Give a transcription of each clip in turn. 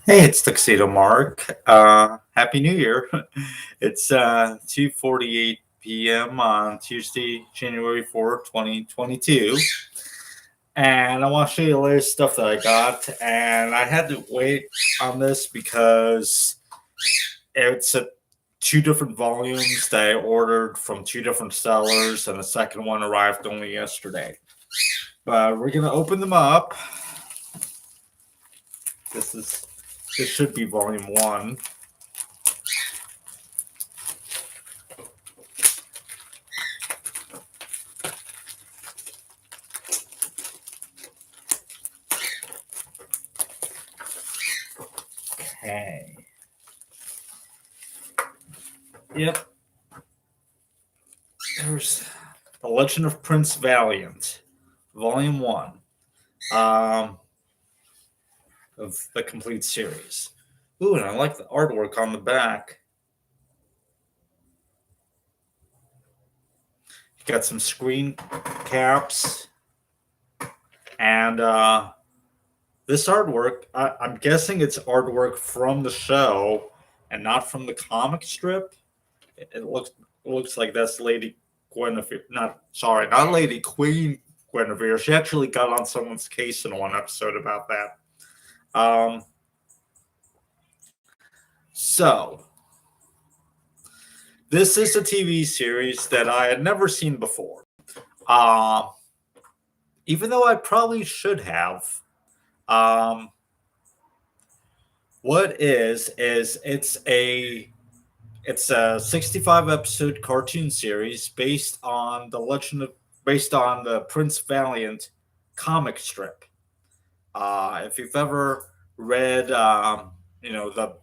Hey, it's Tuxedo Mark. Happy New Year. It's 2:48 p.m. on Tuesday, January 4th, 2022. And I want to show you the latest stuff that I got. And I had to wait on this because it's two different volumes that I ordered from two different sellers, and the second one arrived only yesterday. But we're going to open them up. This is this should be volume one. Okay. Yep. There's The Legend of Prince Valiant, Volume 1, um, of the complete series. Ooh, and I like the artwork on the back. You got some screen caps, and this artwork, I'm guessing it's artwork from the show and not from the comic strip. It looks like that's Lady Guinevere. Not Lady Queen Guinevere. She actually got on someone's case in one episode about that. Um, so this is a TV series that I had never seen before. Uh, Even though I probably should have. Um, what is it's a 65 episode cartoon series based on the Prince Valiant comic strip. If you've ever read, the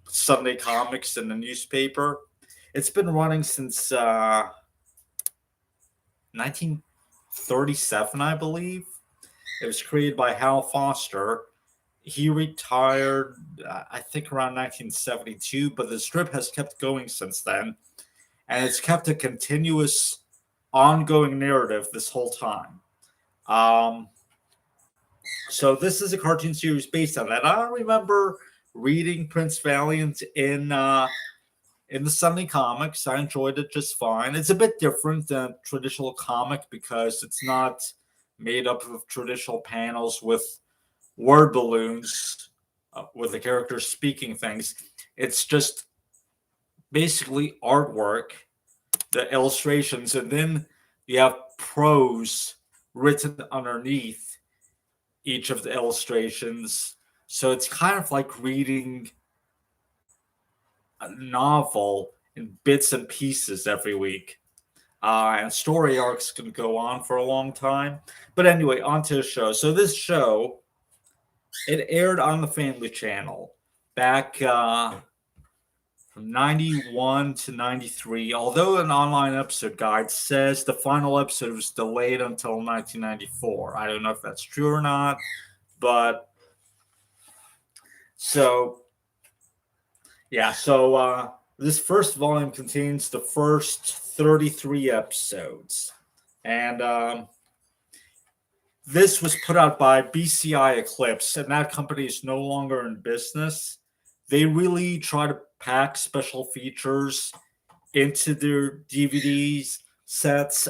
Sunday comics in the newspaper, it's been running since 1937, I believe. It was created by Hal Foster. He retired, I think, around 1972, but the strip has kept going since then, and it's kept a continuous, ongoing narrative this whole time. Um, so this is a cartoon series based on that. I remember reading Prince Valiant in the Sunday comics. I enjoyed it just fine. It's a bit different than traditional comic because it's not made up of traditional panels with word balloons with the characters speaking things. It's just basically artwork, the illustrations, and then you have prose written underneath each of the illustrations. So it's kind of like reading a novel in bits and pieces every week. And story arcs can go on for a long time. But anyway, on to the show. So this show, it aired on the Family Channel back from 91 to 93, although an online episode guide says the final episode was delayed until 1994. I don't know if that's true or not, but so this first volume contains the first 33 episodes, and this was put out by BCI Eclipse, and that company is no longer in business. They really try to pack special features into their DVDs sets,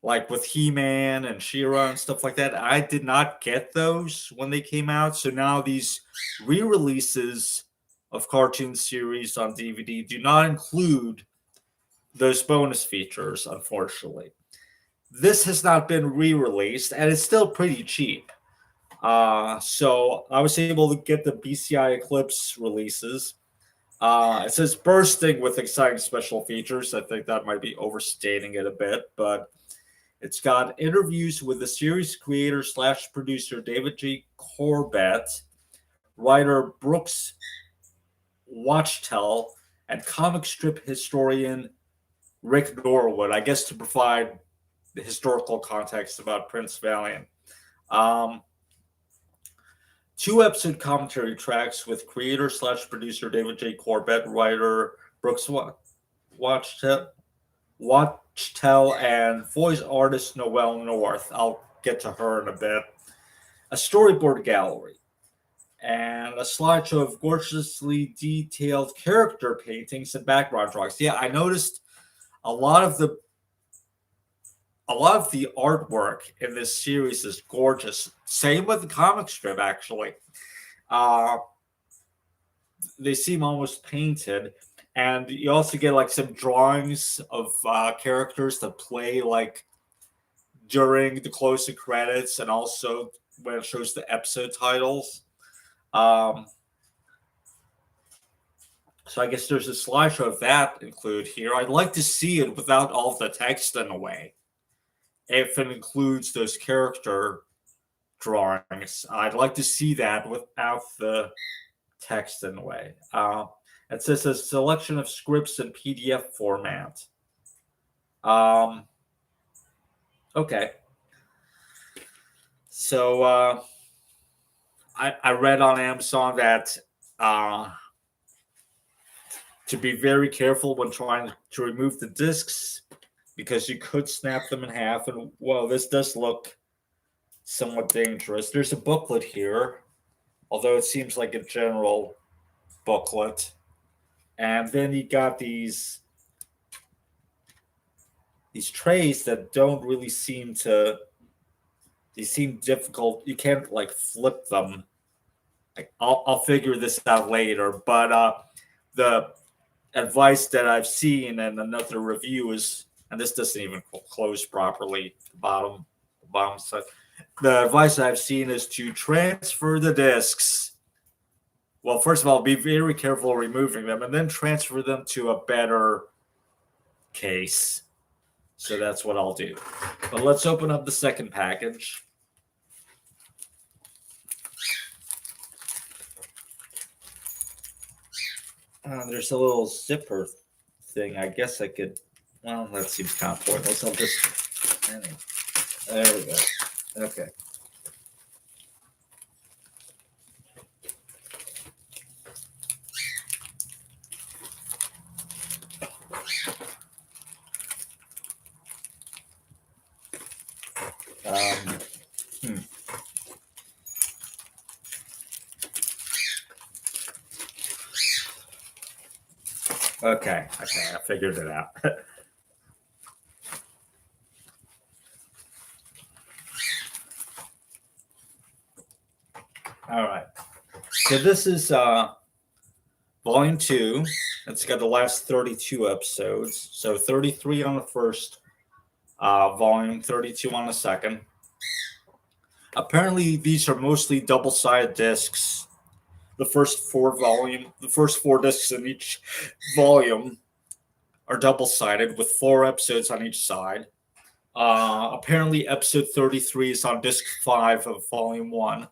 like with He-Man and She-Ra and stuff like that. I did not get those when they came out, so now these re-releases of cartoon series on DVD do not include those bonus features, unfortunately. This has not been re-released, and it's still pretty cheap. So I was able to get the BCI Eclipse releases. It says bursting with exciting special features. I think that might be overstating it a bit, but it's got interviews with the series creator slash producer David J. Corbett, writer Brooks Wachtell, and comic strip historian Rick Norwood, I guess to provide the historical context about Prince Valiant. Um, Two episode commentary tracks with creator slash producer David J. Corbett, writer Brooks Wachtell, and voice artist Noelle North. I'll get to her in a bit. A storyboard gallery. and a slideshow of gorgeously detailed character paintings and background drawings. Yeah, I noticed a lot of the artwork in this series is gorgeous. Same with the comic strip, actually. Uh, they seem almost painted, and you also get like some drawings of characters that play like during the closing credits, and also when it shows the episode titles. Um, so I guess there's a slideshow of that included here. I'd like to see it without all the text in a way. If it includes those character drawings, I'd like to see that without the text in a way. It says a selection of scripts in PDF format. Okay. So I read on Amazon that to be very careful when trying to remove the discs because you could snap them in half. And well, this does look somewhat dangerous. There's a booklet here, although it seems like a general booklet. And then you got these trays that don't really seem to. They seem difficult. You can't like flip them. I'll figure this out later. But the advice that I've seen in another review is, and this doesn't even close properly. The bottom side. The advice I've seen is to transfer the discs. Well, first of all, be very careful removing them, and then transfer them to a better case. So that's what I'll do. But let's open up the second package. There's a little zipper thing. I guess I could. Well, that seems kind of pointless. I'll just. Anyway. There we go. Okay. Okay, I figured it out. All right. So this is volume 2. It's got the last 32 episodes. So 33 on the first volume, 32 on the second. Apparently, these are mostly double-sided discs. The first four discs in each volume are double-sided with 4 episodes on each side. Apparently, episode 33 is on disc 5 of volume 1.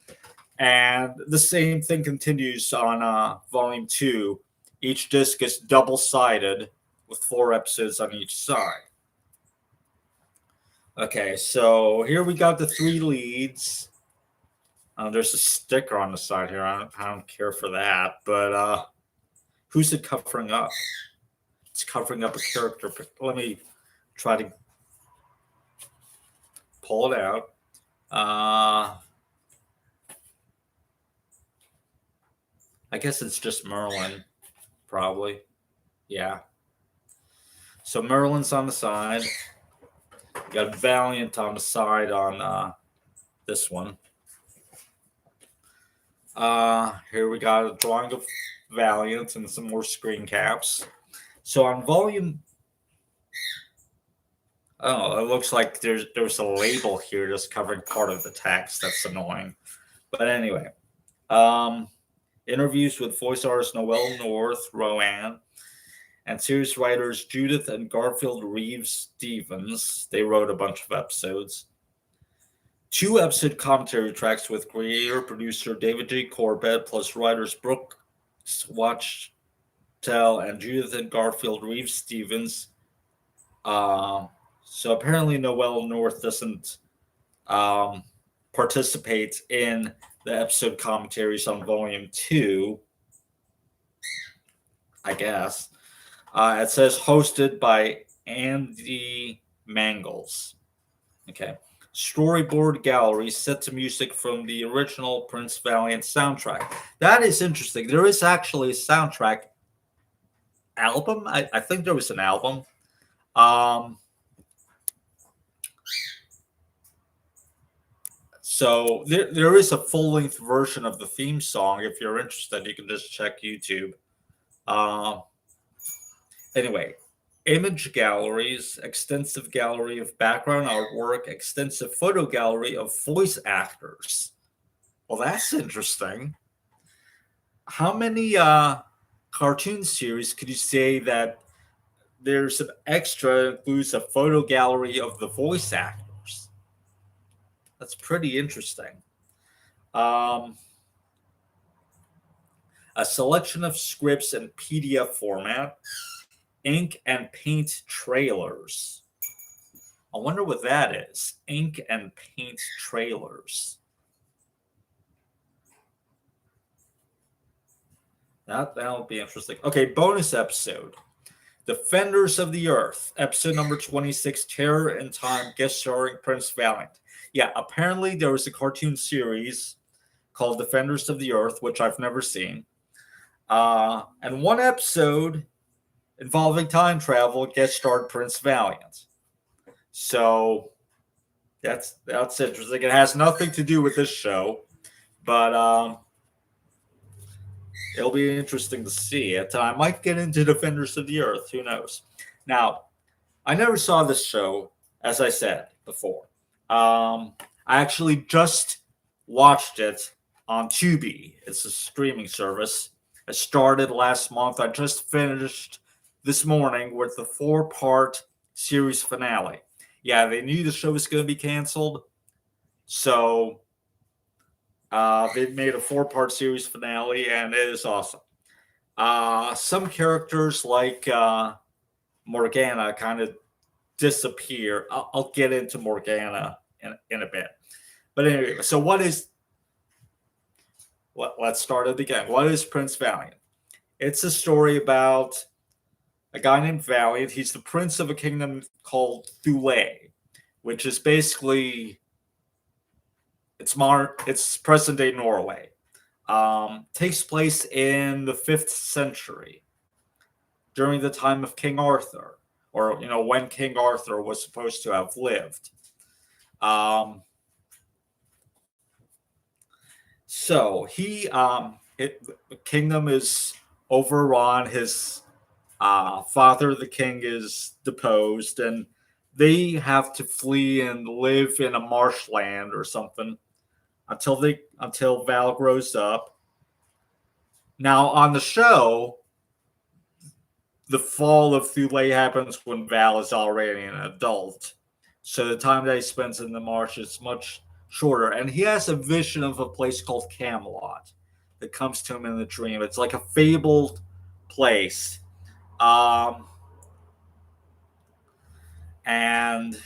And the same thing continues on volume 2. Each disc is double-sided with 4 episodes on each side. Okay, so here we got the 3 leads. There's a sticker on the side here. I don't care for that. But who's it covering up? It's covering up a character. Let me try to pull it out. I guess it's just Merlin, probably. Yeah. So Merlin's on the side. Got Valiant on the side on this one. Here we got a drawing of Valiant and some more screen caps. So on volume... Oh, it looks like there's a label here just covering part of the text. That's annoying. But anyway. Interviews with voice artist Noel North, Rowan, and series writers Judith and Garfield Reeves-Stevens. They wrote a bunch of episodes. 2 episode commentary tracks with creator-producer David J. Corbett, plus writers Brooks Wachtel and Judith and Garfield Reeves-Stevens. So apparently Noel North doesn't participate in the episode commentaries on volume 2, I guess. It says hosted by Andy Mangles. Okay. storyboard gallery set to music from the original Prince Valiant soundtrack. That is interesting. There is actually a soundtrack album. I think there was an album. Um, so there is a full length version of the theme song. If you're interested, you can just check YouTube. Um, Anyway, image galleries, extensive gallery of background artwork, extensive photo gallery of voice actors. Well, that's interesting. How many cartoon series could you say that there's an extra includes a photo gallery of the voice actors? That's pretty interesting. Um, a selection of scripts in PDF format, ink and paint trailers. I wonder what that is. Ink and paint trailers. That'll be interesting. Okay, bonus episode. Defenders of the Earth, episode number 26, Terror in Time, guest starring Prince Valiant. Yeah, apparently there was a cartoon series called Defenders of the Earth, which I've never seen. And one episode involving time travel guest starred Prince Valiant. So that's interesting. It has nothing to do with this show, but it'll be interesting to see it. I might get into Defenders of the Earth. Who knows? Now, I never saw this show, as I said before. I actually just watched it on Tubi. It's a streaming service. It started last month. I just finished this morning with the 4-part series finale. Yeah, they knew the show was going to be canceled, so they made a 4-part series finale, and it is awesome. Some characters like Morgana kind of disappear. I'll get into Morgana in a bit. But anyway, so let's start it again. What is Prince Valiant? It's a story about a guy named Valiant. He's the prince of a kingdom called Thule, which is basically it's present day Norway. Takes place in the 5th century during the time of King Arthur, or when King Arthur was supposed to have lived. So the kingdom is overrun. His father, the king, is deposed, and they have to flee and live in a marshland or something until Val grows up. Now, on the show, the fall of Thule happens when Val is already an adult. So the time that he spends in the marsh is much shorter. And he has a vision of a place called Camelot that comes to him in the dream. It's like a fabled place. And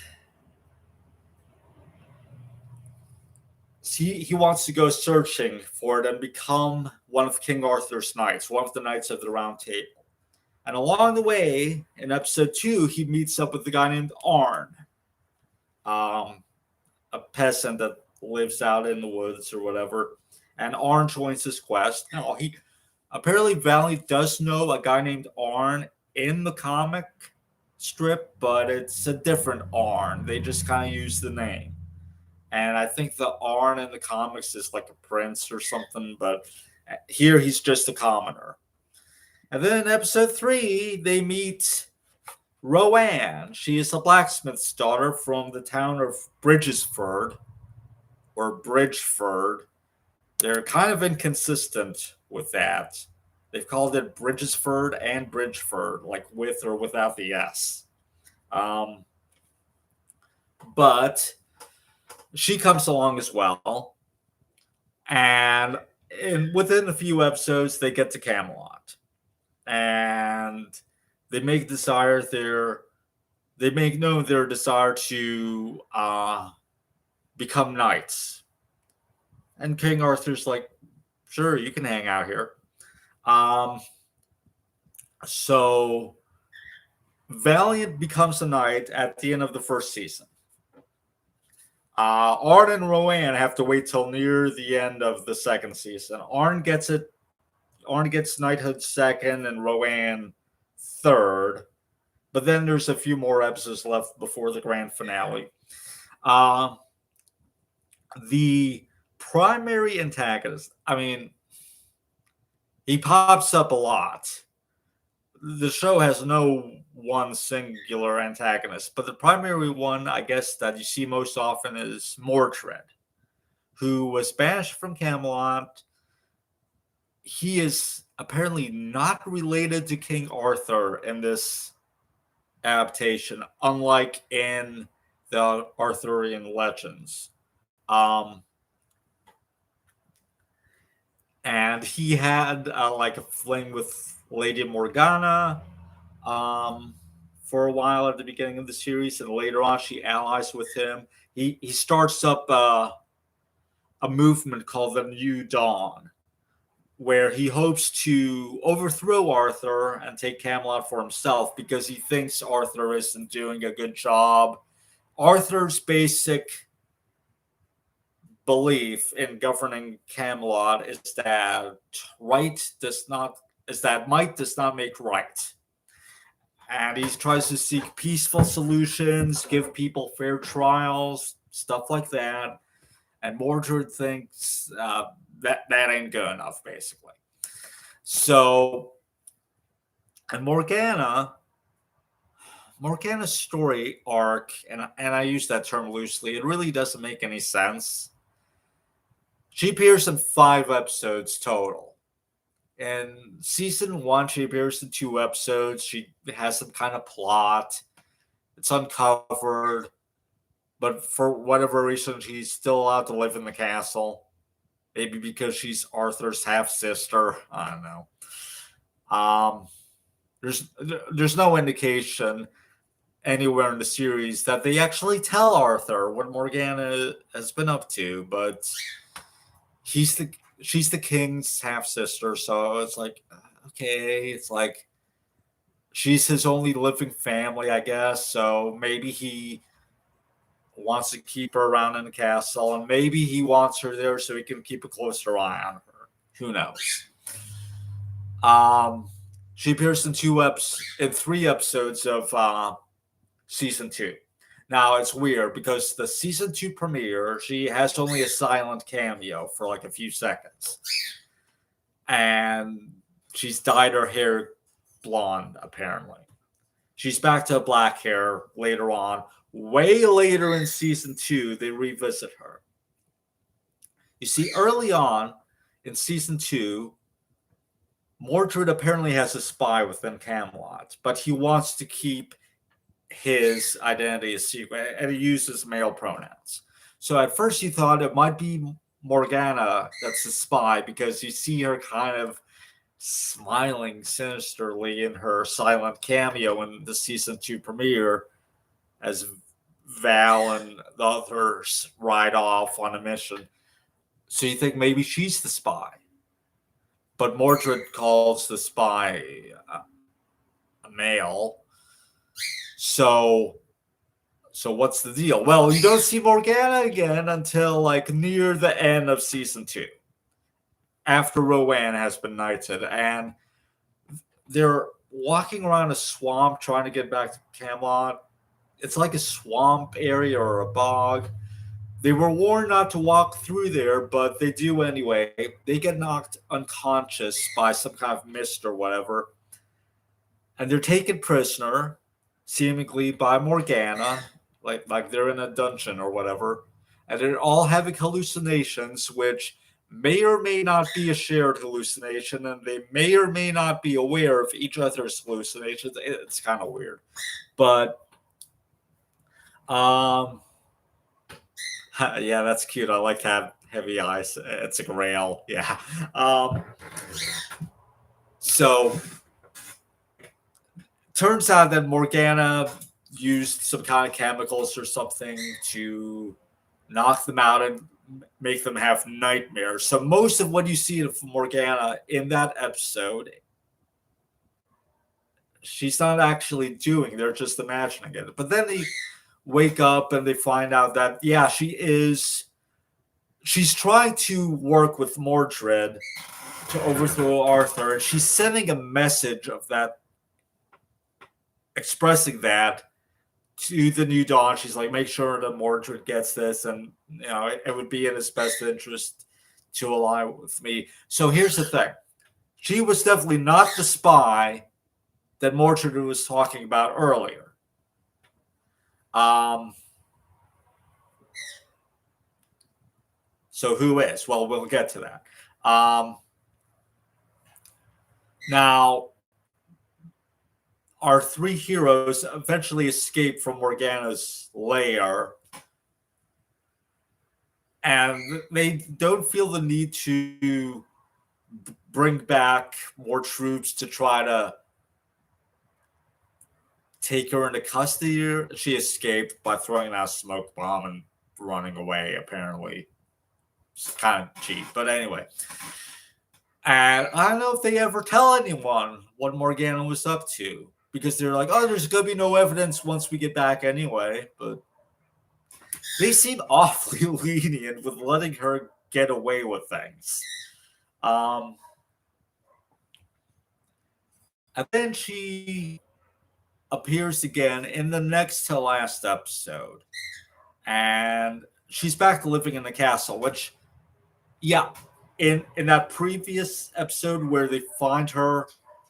he wants to go searching for it and become one of King Arthur's knights, one of the knights of the Round Table. And along the way, in episode 2, he meets up with a guy named Arn, a peasant that lives out in the woods or whatever. And Arn joins his quest. Now, apparently Valiant does know a guy named Arn in the comic strip, but it's a different Arn. They just kind of use the name. And I think the Arn in the comics is like a prince or something, but here he's just a commoner. And then in episode 3, they meet Rowan. She is a blacksmith's daughter from the town of Bridgesford, or Bridgeford. They're kind of inconsistent with that. They've called it Bridgesford and Bridgeford, like with or without the S. But she comes along as well. And within a few episodes, they get to Camelot. And they make known their desire to become knights. And King Arthur's like, sure, you can hang out here. So Valiant becomes a knight at the end of the first season. Arn and Rowan have to wait till near the end of the second season. Arn gets it. Arn gets knighthood second, and Rowan third. But then there's a few more episodes left before the grand finale. Uh, the primary antagonist, I mean, he pops up a lot. The show has no one singular antagonist, but the primary one, I guess, that you see most often is Mordred, who was banished from Camelot. He is apparently not related to King Arthur in this adaptation, unlike in the Arthurian legends. And he had like a fling with Lady Morgana for a while at the beginning of the series, and later on she allies with him. He starts up a movement called the New Dawn, where he hopes to overthrow Arthur and take Camelot for himself because he thinks Arthur isn't doing a good job. Arthur's basic belief in governing Camelot is that might does not make right. And he tries to seek peaceful solutions, give people fair trials, stuff like that. And Mordred thinks that ain't good enough, basically. So, and Morgana's story arc, and I use that term loosely, it really doesn't make any sense. She appears in 5 episodes total. In season 1, she appears in 2 episodes. She has some kind of plot. It's uncovered. But for whatever reason, she's still allowed to live in the castle. Maybe because she's Arthur's half-sister. I don't know. There's no indication anywhere in the series that they actually tell Arthur what Morgana has been up to, but she's the king's half-sister, so it's like, okay, it's like she's his only living family, I guess, so maybe he wants to keep her around in the castle, and maybe he wants her there so he can keep a closer eye on her. Who knows? She appears in 3 episodes of season 2. Now, it's weird because the season 2 premiere, she has only a silent cameo for like a few seconds. And she's dyed her hair blonde, apparently. She's back to black hair later on. Way later in season 2, they revisit her. You see, early on in season 2, Mordred apparently has a spy within Camelot, but he wants to keep his identity a secret, and he uses male pronouns. So at first you thought it might be Morgana that's the spy because you see her kind of smiling sinisterly in her silent cameo in the season 2 premiere as Val and the others ride off on a mission. So you think maybe she's the spy. But Mordred calls the spy a male. So what's the deal? Well, you don't see Morgana again until like near the end of season 2, after Rowan has been knighted, and they're walking around a swamp trying to get back to Camelot. It's like a swamp area or a bog. They were warned not to walk through there, but they do anyway. They get knocked unconscious by some kind of mist or whatever, and they're taken prisoner, seemingly by Morgana, like they're in a dungeon or whatever, and they're all having hallucinations, which may or may not be a shared hallucination, and they may or may not be aware of each other's hallucinations. It's kind of weird, but yeah, that's cute. I like that heavy eyes. It's a grail. Yeah. So turns out that Morgana used some kind of chemicals or something to knock them out and make them have nightmares. So most of what you see of Morgana in that episode, she's not actually doing. They're just imagining it. But then wake up and they find out that, yeah, she's trying to work with Mordred to overthrow Arthur, and she's sending a message of that, expressing that to the New Dawn. She's like, make sure that Mordred gets this, and it would be in his best interest to align with me. So here's the thing: she was definitely not the spy that Mordred was talking about earlier. So who is? Well, we'll get to that. Now, our three heroes eventually escape from Morgana's lair, and they don't feel the need to bring back more troops to try to take her into custody. She escaped by throwing that smoke bomb and running away, apparently. It's kind of cheap, but anyway. And I don't know if they ever tell anyone what Morgana was up to, because they're like, oh, there's going to be no evidence once we get back anyway. But they seem awfully lenient with letting her get away with things. And then she appears again in the next to last episode. And she's back to living in the castle, which, yeah, in that previous episode where they find her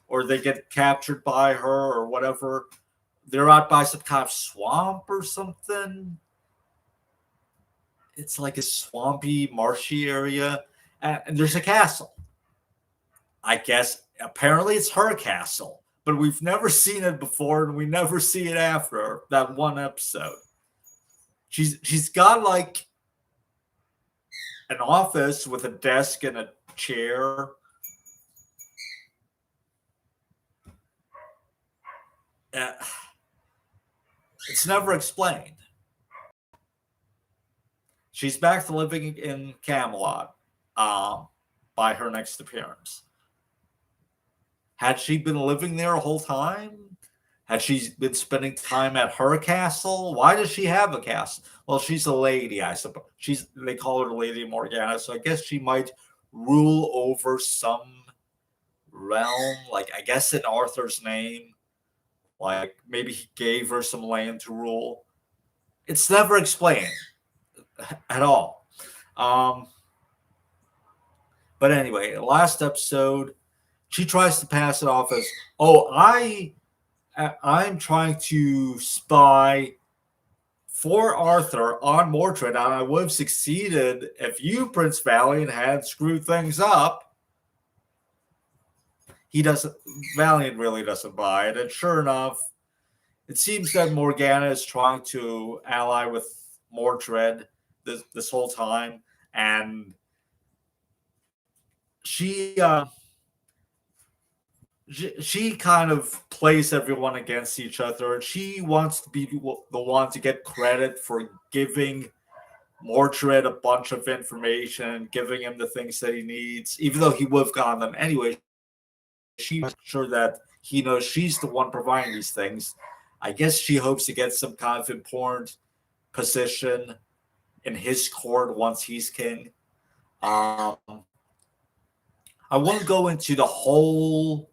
or they get captured by her or whatever, they're out by some kind of swamp or something. It's like a swampy, marshy area, and there's a castle. I guess apparently it's her castle, but we've never seen it before, and we never see it after that one episode. She's got like an office with a desk and a chair. It's never explained. She's back to living in Camelot by her next appearance. Had she been living there a whole time? Had she been spending time at her castle? Why does she have a castle? Well, she's a lady, I suppose. They call her Lady Morgana, so I guess she might rule over some realm, like I guess in Arthur's name. Like maybe he gave her some land to rule. It's never explained at all. But anyway, last episode, she tries to pass it off as, oh, I'm trying to spy for Arthur on Mordred, and I would have succeeded if you, Prince Valiant, had screwed things up. Valiant really doesn't buy it, and sure enough, it seems that Morgana is trying to ally with Mordred this whole time, and she kind of plays everyone against each other. She wants to be the one to get credit for giving Mordred a bunch of information, giving him the things that he needs, even though he would have gotten them anyway. She's sure that he knows she's the one providing these things. I guess she hopes to get some kind of important position in his court once he's king. I won't go into the whole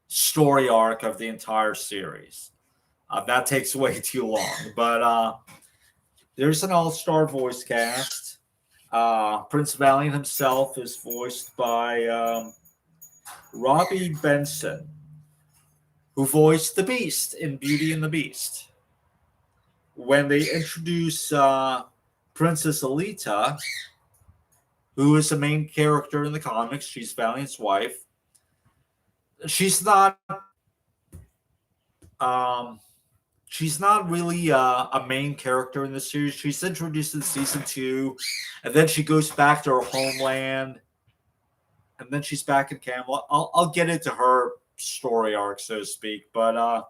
story arc of the entire series. That takes way too long. But there's an all-star voice cast. Prince Valiant himself is voiced by Robbie Benson, who voiced the Beast in Beauty and the Beast. When they introduce Princess Alita, who is the main character in the comics, she's Valiant's wife. She's not really a main character in the series. She's introduced in season 2, and then she goes back to her homeland, and then she's back in Camelot. I'll get into her story arc, so to speak, but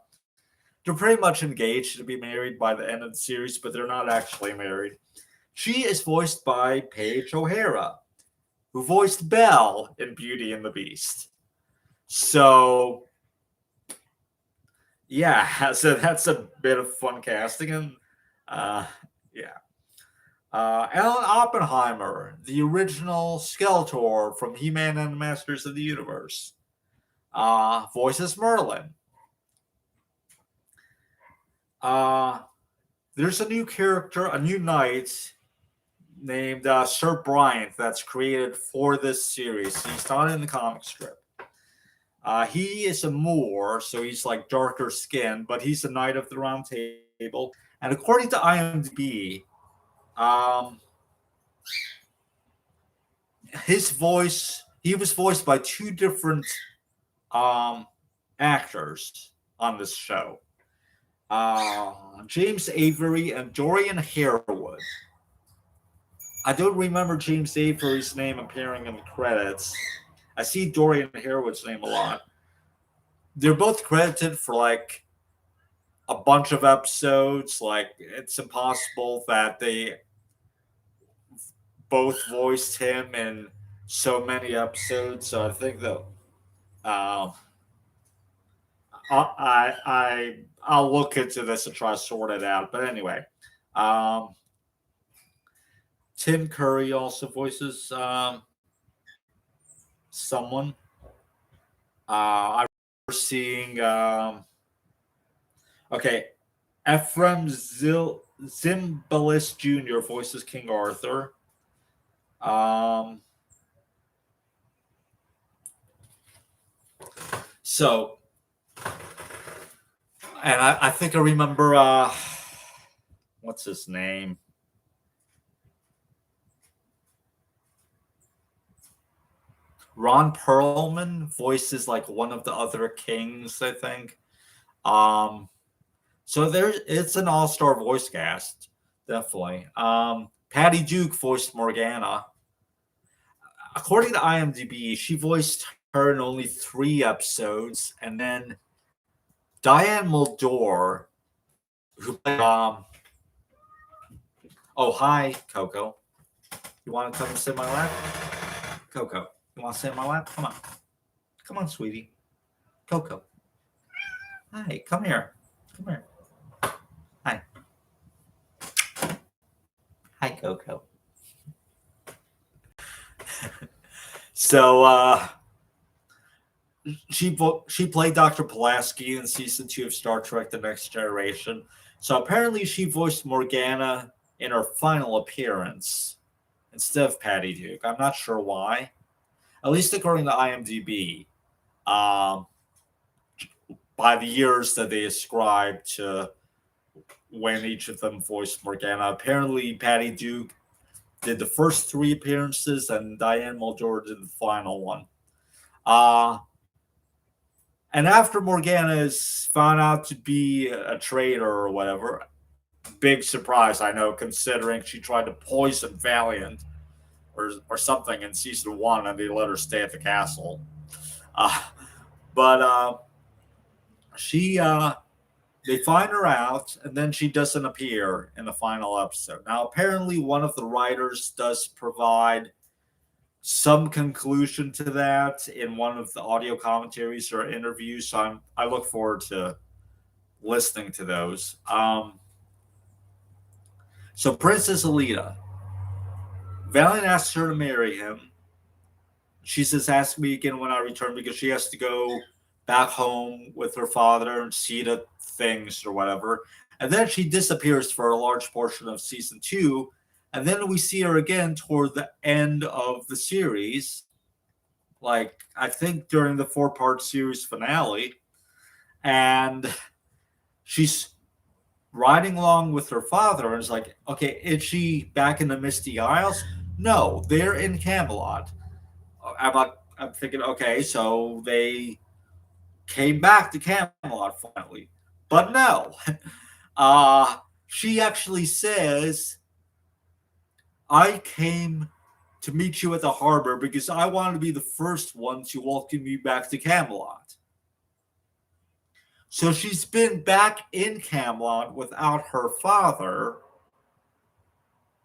they're pretty much engaged to be married by the end of the series, but they're not actually married. She is voiced by Paige O'Hara, who voiced Belle in Beauty and the Beast. So, Yeah, so that's a bit of fun casting, and uh, yeah. Alan Oppenheimer, the original Skeletor from He-Man and the Masters of the Universe, voices Merlin. Uh, there's a new character, a new knight named Sir Bryant that's created for this series. He's not in the comic strip. He is a Moor, so he's like darker skinned, but he's a knight of the Round Table. And according to IMDb, um, he was voiced by two different um, actors on this show. James Avery and Dorian Harewood. I don't remember James Avery's name appearing in the credits. I see Dorian Harewood's name a lot. They're both credited for like a bunch of episodes. Like it's impossible that they both voiced him in so many episodes. So I think that um, I'll look into this and try to sort it out. But anyway, um, Tim Curry also voices someone. I remember seeing okay, Ephraim Zimbalist Jr. voices King Arthur. Um, so, and I think I remember what's his name? Ron Perlman voices like one of the other kings, I think. So it's an all-star voice cast, definitely. Patty Duke voiced Morgana. According to IMDb, she voiced her in only 3 episodes, and then Diane Muldaur, who played oh hi Coco, you want to come and sit in my lap? Coco, you want to sit in my lap? Come on, sweetie. Coco, hi, come here. Hi. Hi, Coco. So she played Dr. Pulaski in season 2 of Star Trek: The Next Generation. So apparently she voiced Morgana in her final appearance instead of Patty Duke. I'm not sure why. At least according to IMDb, by the years that they ascribe to when each of them voiced Morgana, apparently Patty Duke did the first 3 appearances and Diane Muldaur did the final one. And after Morgana is found out to be a traitor or whatever, big surprise, I know, considering she tried to poison Valiant or something in season 1 and they let her stay at the castle. But she they find her out and then she doesn't appear in the final episode. Now apparently one of the writers does provide some conclusion to that in one of the audio commentaries or interviews, so I look forward to listening to those. So Princess Alita, Valiant asks her to marry him. She says, ask me again when I return, because she has to go back home with her father and see the things or whatever. And then she disappears for a large portion of season 2. And then we see her again toward the end of the series, like I think during the 4-part series finale. And she's riding along with her father and is like, okay, is she back in the Misty Isles? No, they're in Camelot. I'm thinking, okay, so they came back to Camelot finally. But no. She actually says, I came to meet you at the harbor because I wanted to be the first one to welcome you back to Camelot. So she's been back in Camelot without her father,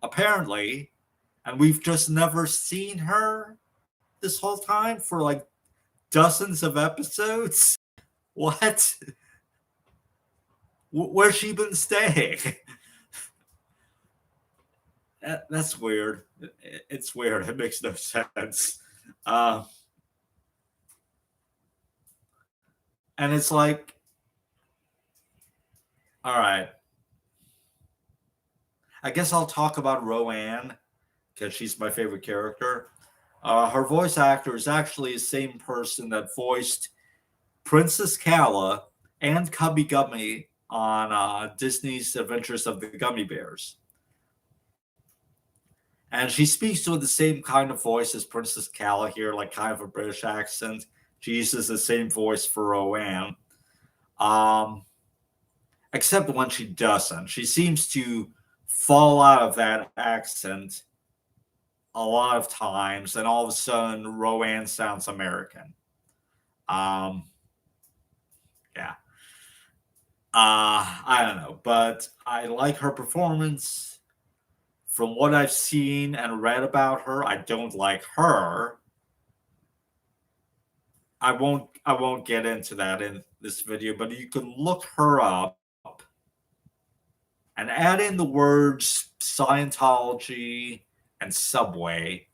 apparently, and we've just never seen her this whole time for like dozens of episodes. What? Where's she been staying? That's weird. It's weird. It makes no sense. Uh, and it's like, all right. I guess I'll talk about Rowan because she's my favorite character. Her voice actor is actually the same person that voiced Princess Kala and Cubby Gummy on Disney's Adventures of the Gummy Bears. And she speaks with the same kind of voice as Princess Kala here, like kind of a British accent. She uses the same voice for Rowan. Except when she doesn't. She seems to fall out of that accent a lot of times, and all of a sudden, Rowan sounds American. Yeah. I don't know, but I like her performance. From what I've seen and read about her, I don't like her. I won't get into that in this video, but you can look her up and add in the words Scientology and Subway,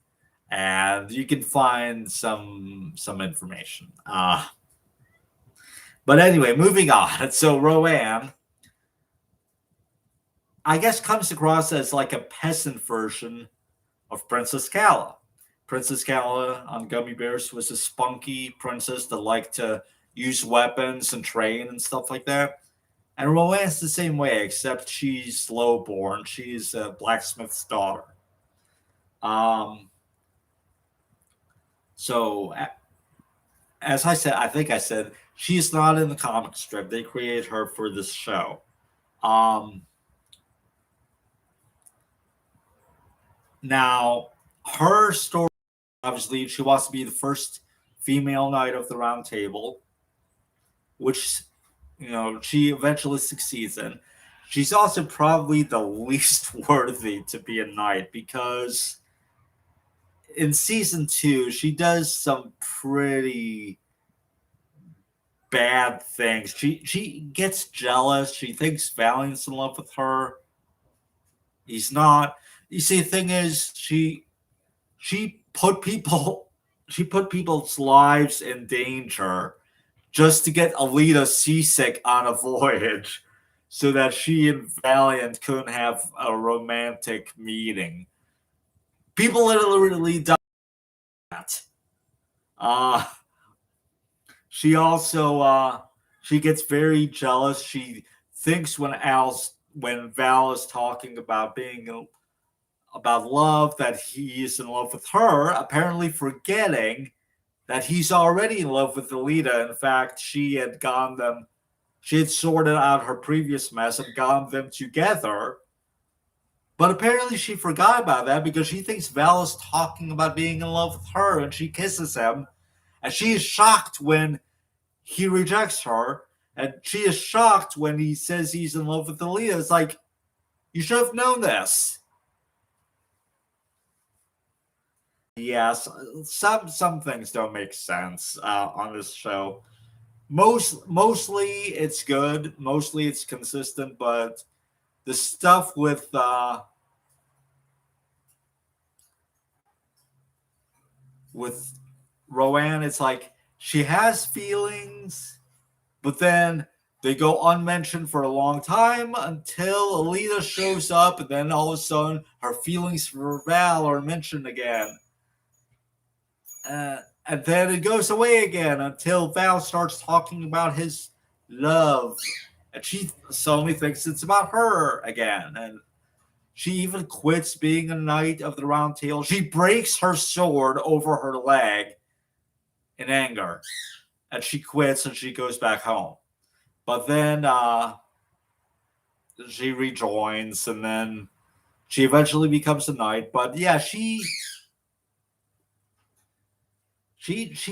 and you can find some information. But anyway, moving on. So Rowan, I guess, comes across as like a peasant version of Princess Kala. Princess Kala on Gummy Bears was a spunky princess that liked to use weapons and train and stuff like that. And Rowan's the same way, except she's lowborn. She's a blacksmith's daughter. So, as I said, I think I said, she's not in the comic strip. They created her for this show. Now, her story, obviously, she wants to be the first female knight of the Round Table, which, she eventually succeeds in. She's also probably the least worthy to be a knight because in season 2, she does some pretty bad things. She gets jealous. She thinks Valiant's in love with her. He's not. You see, the thing is, she put people's lives in danger just to get Alita seasick on a voyage so that she and Valiant couldn't have a romantic meeting. People literally died. She also she gets very jealous. She thinks when Val is talking about about love that he is in love with her, apparently forgetting that he's already in love with Alita. In fact, she had sorted out her previous mess and gotten them together. But apparently she forgot about that because she thinks Val is talking about being in love with her, and she kisses him. And she is shocked when he rejects her. And she is shocked when he says he's in love with Alita. It's like, you should have known this. Yes, some things don't make sense on this show. Mostly it's good. Mostly it's consistent, but the stuff with Rowan, it's like she has feelings, but then they go unmentioned for a long time until Alita shows up, and then all of a sudden her feelings for Val are mentioned again. And then it goes away again until Val starts talking about his love. And she suddenly thinks it's about her again. And she even quits being a knight of the Round Table. She breaks her sword over her leg in anger. And she quits and she goes back home. But then she rejoins and then she eventually becomes a knight. But yeah, she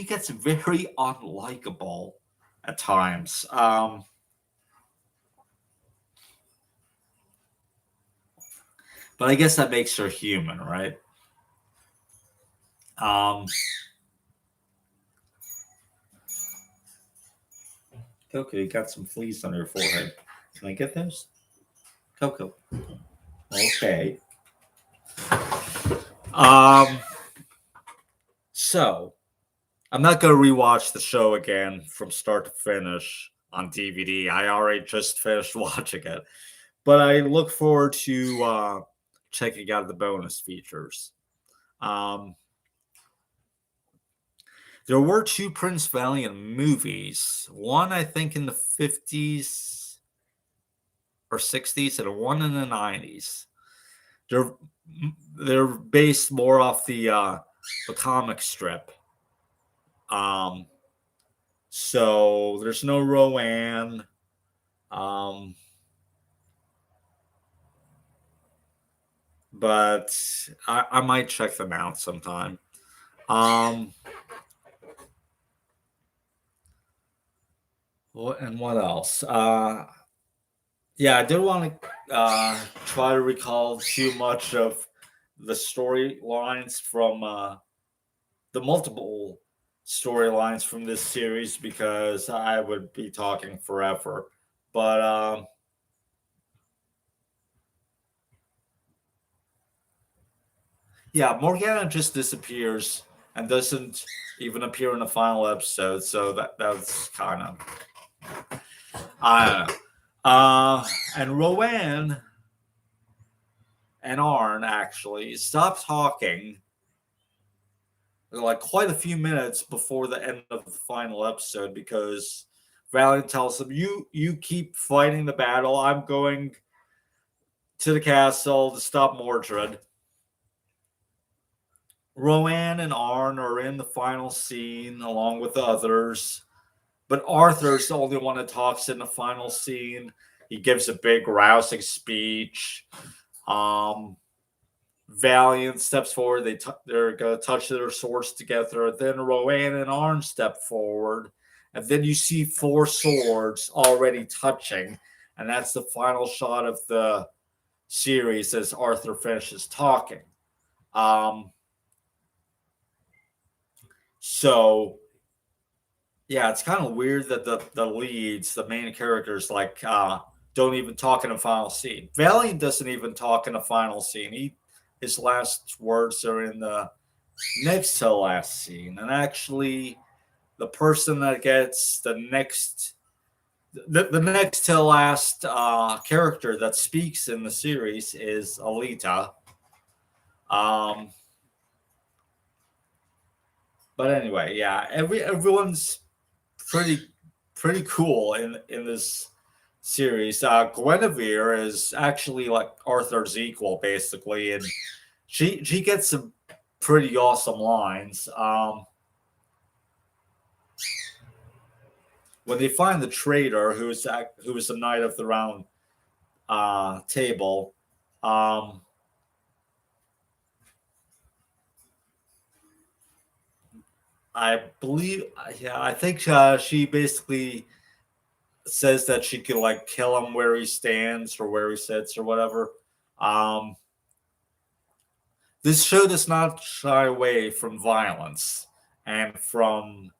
gets very unlikable at times. But I guess that makes her human, right? Okay, you got some fleas on your forehead. Can I get those? Coco. Okay. Um. So I'm not gonna rewatch the show again from start to finish on DVD. I already just finished watching it, but I look forward to checking out the bonus features. Um, there were two Prince Valiant movies. One, I think, in the 50s or 60s, and one in the 90s. They're they're based more off the comic strip. Um, so there's no Rowan. Um, but I might check them out sometime. Um, what else? Yeah, I didn't want to try to recall too much of the storylines from the multiple storylines from this series because I would be talking forever. But yeah, Morgana just disappears and doesn't even appear in the final episode, so that's kind of I don't know. And Rowan and Arn actually stop talking like quite a few minutes before the end of the final episode because Valiant tells him, "You keep fighting the battle. I'm going to the castle to stop Mordred." Rowan and Arn are in the final scene along with the others, but Arthur's the only one that talks in the final scene. He gives a big rousing speech. Um, Valiant steps forward. They're gonna touch their swords together. Then Rowan and Arn step forward, and then you see four swords already touching, and that's the final shot of the series as Arthur finishes talking. Um, so yeah, it's kind of weird that the leads, the main characters, like don't even talk in the final scene. Valiant doesn't even talk in the final scene. His last words are in the next to last scene, and actually, the person that gets the next to last character that speaks in the series is Alita. Um, but anyway, yeah, everyone's pretty pretty cool in this series. Guinevere is actually like Arthur's equal, basically, and she gets some pretty awesome lines. When they find the traitor, who is the knight of the round table, um, I believe, yeah, I think she basically says that she could like kill him where he stands or where he sits or whatever. Um, this show does not shy away from violence and from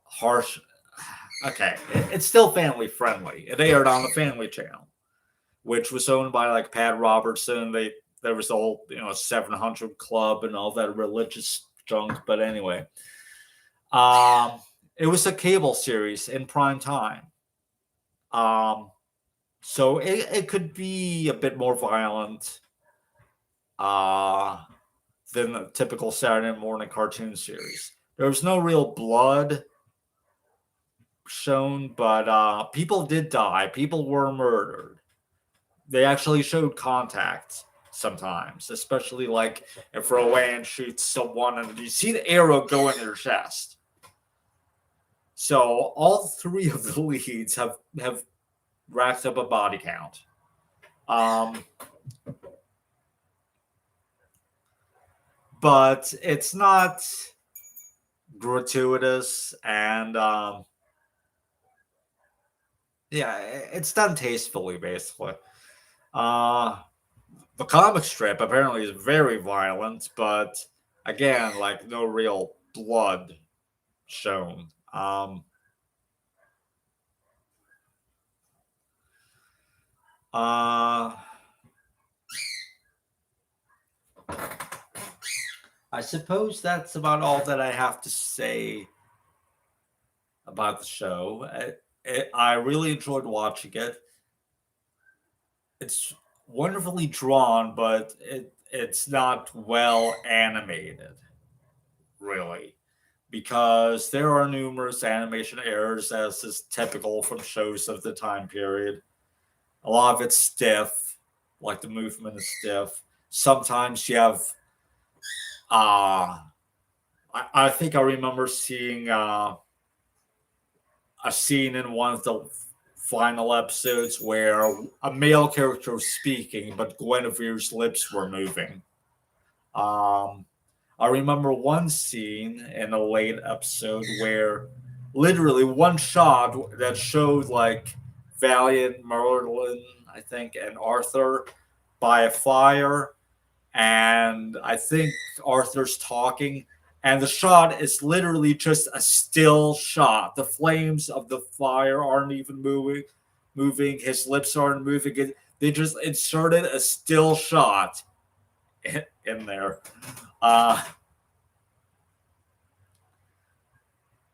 harsh. Okay, it's still family friendly. It aired on the Family Channel, which was owned by like Pat Robertson. There was the whole 700 Club and all that religious junk. But anyway, um, it was a cable series in prime time. Um, so it could be a bit more violent uh, than a typical Saturday morning cartoon series. There was no real blood shown, but people did die. People were murdered. They actually showed contact sometimes, especially like if Rowan shoots someone and you see the arrow go in their chest. So all three of the leads have racked up a body count. Um, but it's not gratuitous and yeah, it's done tastefully, basically. Uh, the comic strip apparently is very violent, but again, like no real blood shown. Uh, I suppose that's about all that I have to say about the show. I really enjoyed watching it. It's wonderfully drawn, but it's not well animated, really, because there are numerous animation errors, as is typical from shows of the time period. A lot of it's stiff, like the movement is stiff. Sometimes you have, I think I remember seeing a scene in one of the final episodes where a male character was speaking, but Guinevere's lips were moving. Um, I remember one scene in a late episode where literally one shot that showed like Valiant, Merlin, I think, and Arthur by a fire, and I think Arthur's talking, and the shot is literally just a still shot. The flames of the fire aren't even moving. His lips aren't moving. They just inserted a still shot in there. Uh,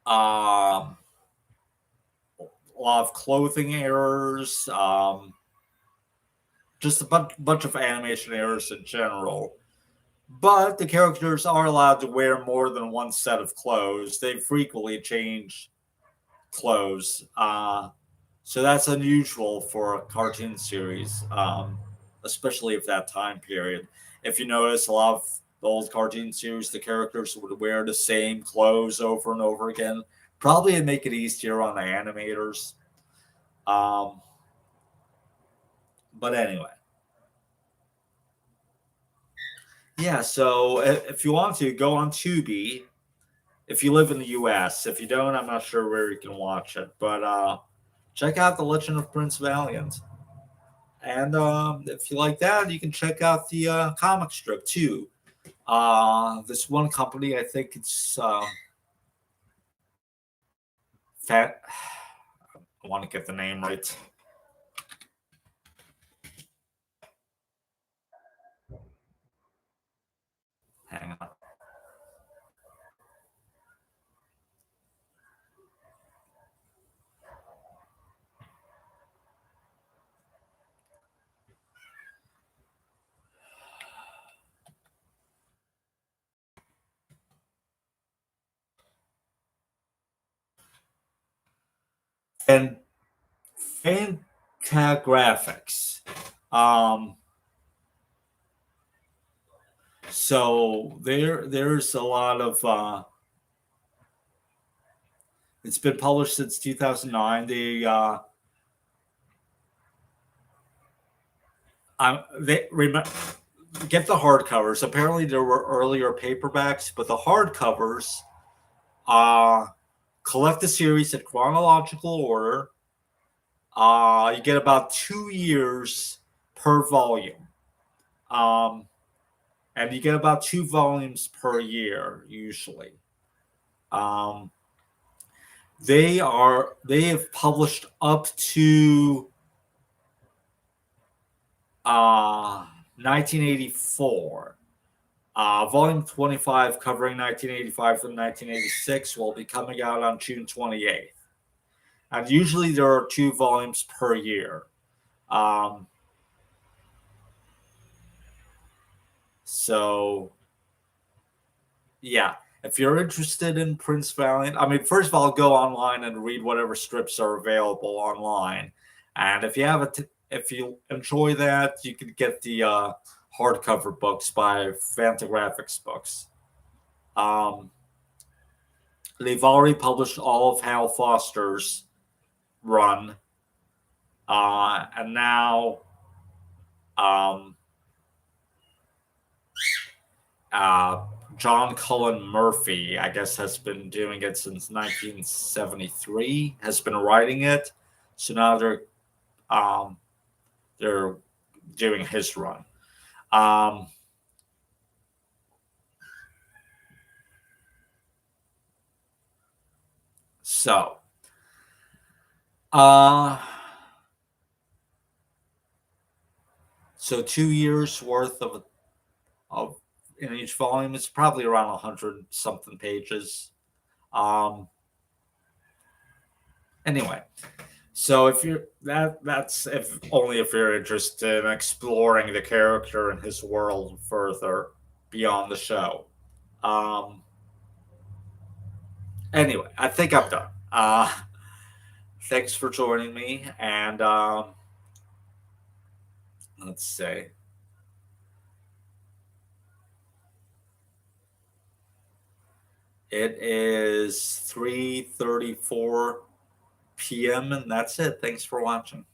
um, a lot of clothing errors. Just a bunch of animation errors in general. But the characters are allowed to wear more than one set of clothes. They frequently change clothes. So that's unusual for a cartoon series, especially of that time period. If you notice, a lot of the old cartoon series, the characters would wear the same clothes over and over again, probably to make it easier on the animators. Um, but anyway, yeah. So if you want to go on Tubi, if you live in the U.S. If you don't, I'm not sure where you can watch it, but check out The Legend of Prince Valiant. And if you like that, you can check out the comic strip too. This one company, I think it's Fat. I want to get the name right. Hang on. And Fantagraphics. Um, so there's a lot of it's been published since 2009. They remember get the hardcovers. Apparently, there were earlier paperbacks, but the hardcovers uh, collect the series in chronological order. You get about 2 years per volume, um, and you get about 2 volumes per year usually. Um, they have published up to 1984. Volume 25, covering 1985 to 1986, will be coming out on June 28th. And usually there are 2 volumes per year. Um, so, yeah, if you're interested in Prince Valiant, I mean, first of all, go online and read whatever strips are available online. And if you enjoy that, you can get the hardcover books by Fantagraphics Books. Um, they've already published all of Hal Foster's run, and now um, uh, John Cullen Murphy, I guess, has been doing it since 1973. Has been writing it, so now um, they're doing his run. Um, so, uh, So 2 years worth of in each volume. It's probably around 100 something pages. Um, anyway, so if you're that's if only if you're interested in exploring the character and his world further beyond the show. Um, anyway, I think I'm Yeah. done. Thanks for joining me, and let's see. It is 3:34 p.m. and that's it. Thanks for watching.